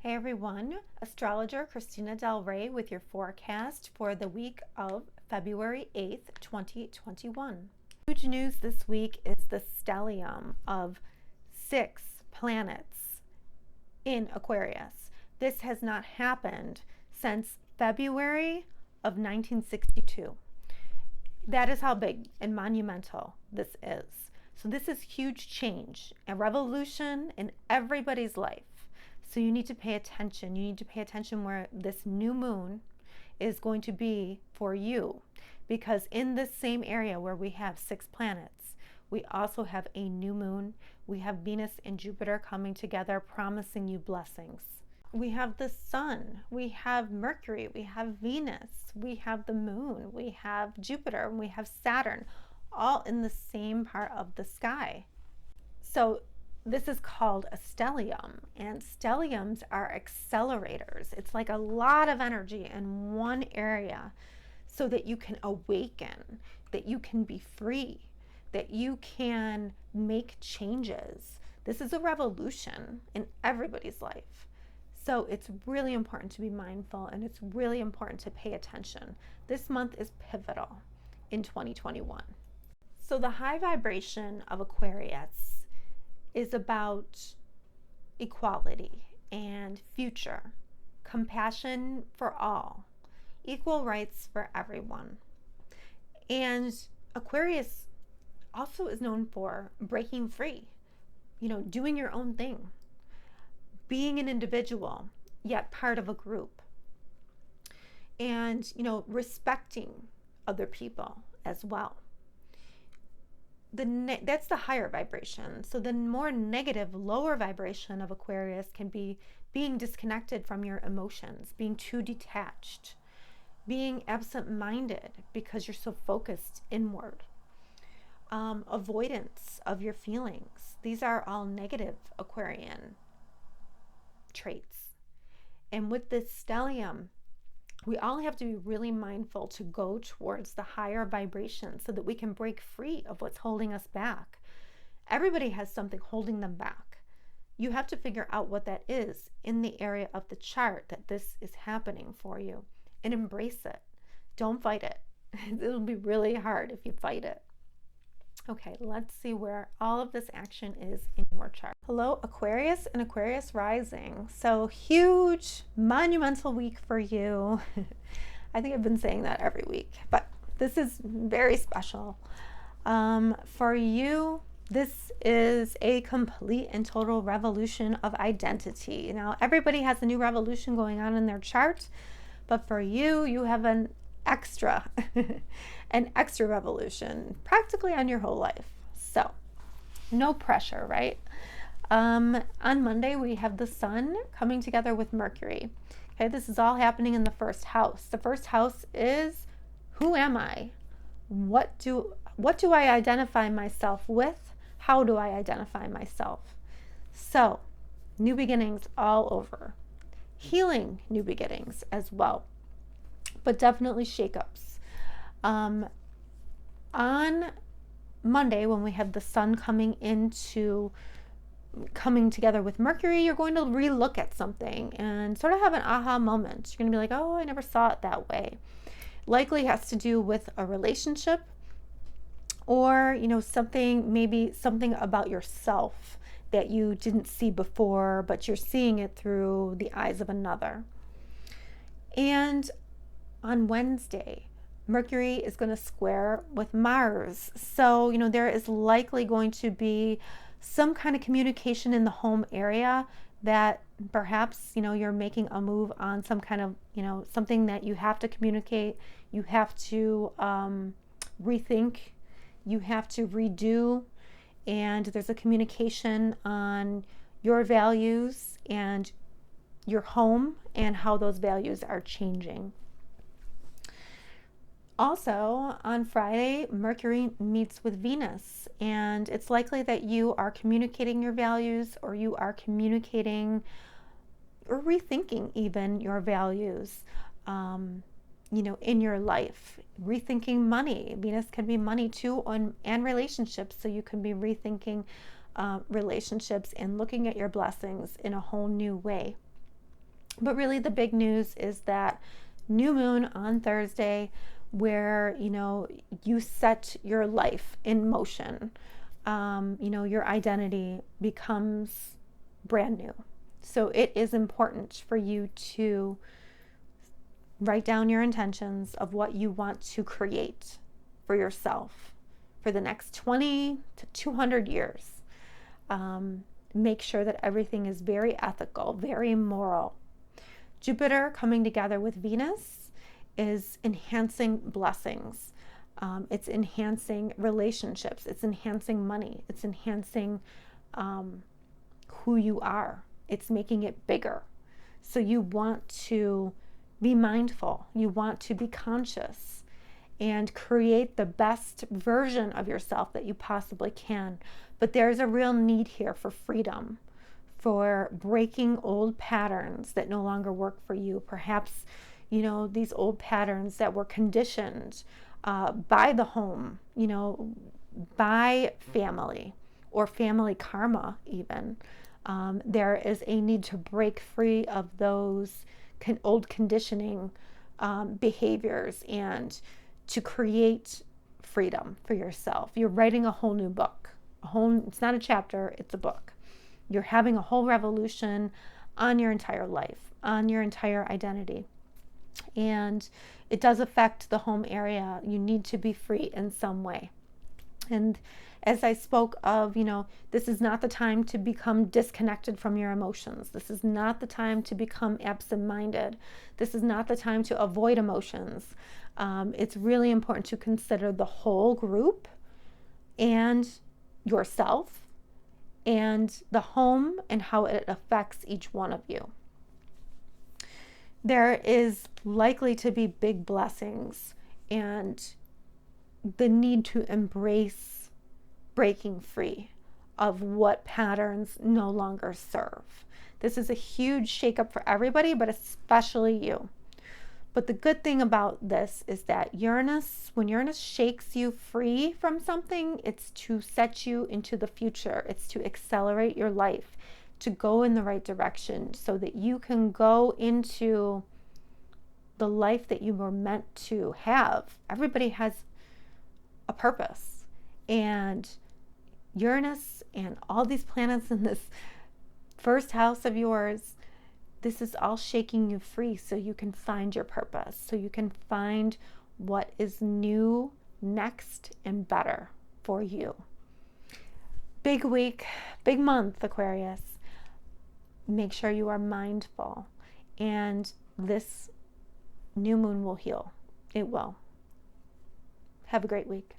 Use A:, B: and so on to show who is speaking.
A: Hey everyone, astrologer Christina Del Rey with your forecast for the week of February 8th, 2021. Huge news this week is the stellium of 6 planets in Aquarius. This has not happened since February of 1962. That is how big and monumental this is. So this is huge change, a revolution in everybody's life. So you need to pay attention. You need to pay attention where this new moon is going to be for you. Because in this same area where we have 6 planets, we also have a new moon. We have Venus and Jupiter coming together, promising you blessings. We have the sun, we have Mercury, we have Venus, we have the moon, we have Jupiter, and we have Saturn, all in the same part of the sky. So this is called a stellium, and stelliums are accelerators. It's like a lot of energy in one area so that you can awaken, that you can be free, that you can make changes. This is a revolution in everybody's life. So it's really important to be mindful, and it's really important to pay attention. This month is pivotal in 2021. So the high vibration of Aquarius is about equality and future, compassion for all, equal rights for everyone. And Aquarius also is known for breaking free, doing your own thing, being an individual, yet part of a group, and, respecting other people as well. That's the higher vibration. So the more negative, lower vibration of Aquarius can be being disconnected from your emotions, being too detached, being absent-minded because you're so focused inward, avoidance of your feelings. These are all negative Aquarian traits. And with this stellium, we all have to be really mindful to go towards the higher vibration so that we can break free of what's holding us back. Everybody has something holding them back. You have to figure out what that is in the area of the chart that this is happening for you, and embrace it. Don't fight it. It'll be really hard if you fight it. Okay, let's see where all of this action is in your chart. Hello, Aquarius and Aquarius rising. So huge, monumental week for you. I think I've been saying that every week, but this is very special. For you, this is a complete and total revolution of identity. Now, everybody has a new revolution going on in their chart, but for you, you have an extra revolution practically on your whole life. So no pressure, right? On Monday, we have the sun coming together with Mercury. Okay, this is all happening in the first house. The first house is, who am I? What do I identify myself with? How do I identify myself? So new beginnings all over. Healing new beginnings as well, but definitely shakeups. On Monday, when we have the sun coming together with Mercury, you're going to relook at something and sort of have an aha moment. You're going to be like, oh, I never saw it that way. Likely has to do with a relationship, or something about yourself that you didn't see before, but you're seeing it through the eyes of another. And on Wednesday, Mercury is going to square with Mars. So, there is likely going to be some kind of communication in the home area that perhaps, you're making a move on some kind of, something that you have to communicate. You have to rethink. You have to redo. And there's a communication on your values and your home and how those values are changing. Also, on Friday, Mercury meets with Venus, and it's likely that you are communicating your values, or you are communicating or rethinking even your values, in your life. Rethinking money. Venus can be money too, and relationships, so you can be rethinking relationships and looking at your blessings in a whole new way. But really the big news is that new moon on Thursday, where, you set your life in motion. Your identity becomes brand new. So it is important for you to write down your intentions of what you want to create for yourself for the next 20 to 200 years. Make sure that everything is very ethical, very moral. Jupiter coming together with Venus is enhancing blessings. It's enhancing relationships. It's enhancing money. It's enhancing who you are. It's making it bigger. So you want to be mindful. You want to be conscious and create the best version of yourself that you possibly can. But there's a real need here for freedom, for breaking old patterns that no longer work for you. Perhaps, these old patterns that were conditioned by the home, by family or family karma even. There is a need to break free of those old conditioning behaviors and to create freedom for yourself. You're writing a whole new book. It's not a chapter, it's a book. You're having a whole revolution on your entire life, on your entire identity. And it does affect the home area. You need to be free in some way. And as I spoke of, this is not the time to become disconnected from your emotions. This is not the time to become absent-minded. This is not the time to avoid emotions. It's really important to consider the whole group and yourself and the home and how it affects each one of you. There is likely to be big blessings and the need to embrace breaking free of what patterns no longer serve. This is a huge shakeup for everybody, but especially you. But the good thing about this is that when Uranus shakes you free from something, it's to set you into the future. It's to accelerate your life, to go in the right direction so that you can go into the life that you were meant to have. Everybody has a purpose. And Uranus and all these planets in this first house of yours, this is all shaking you free so you can find your purpose, so you can find what is new, next, and better for you. Big week, big month, Aquarius. Make sure you are mindful, and this new moon will heal. It will. Have a great week.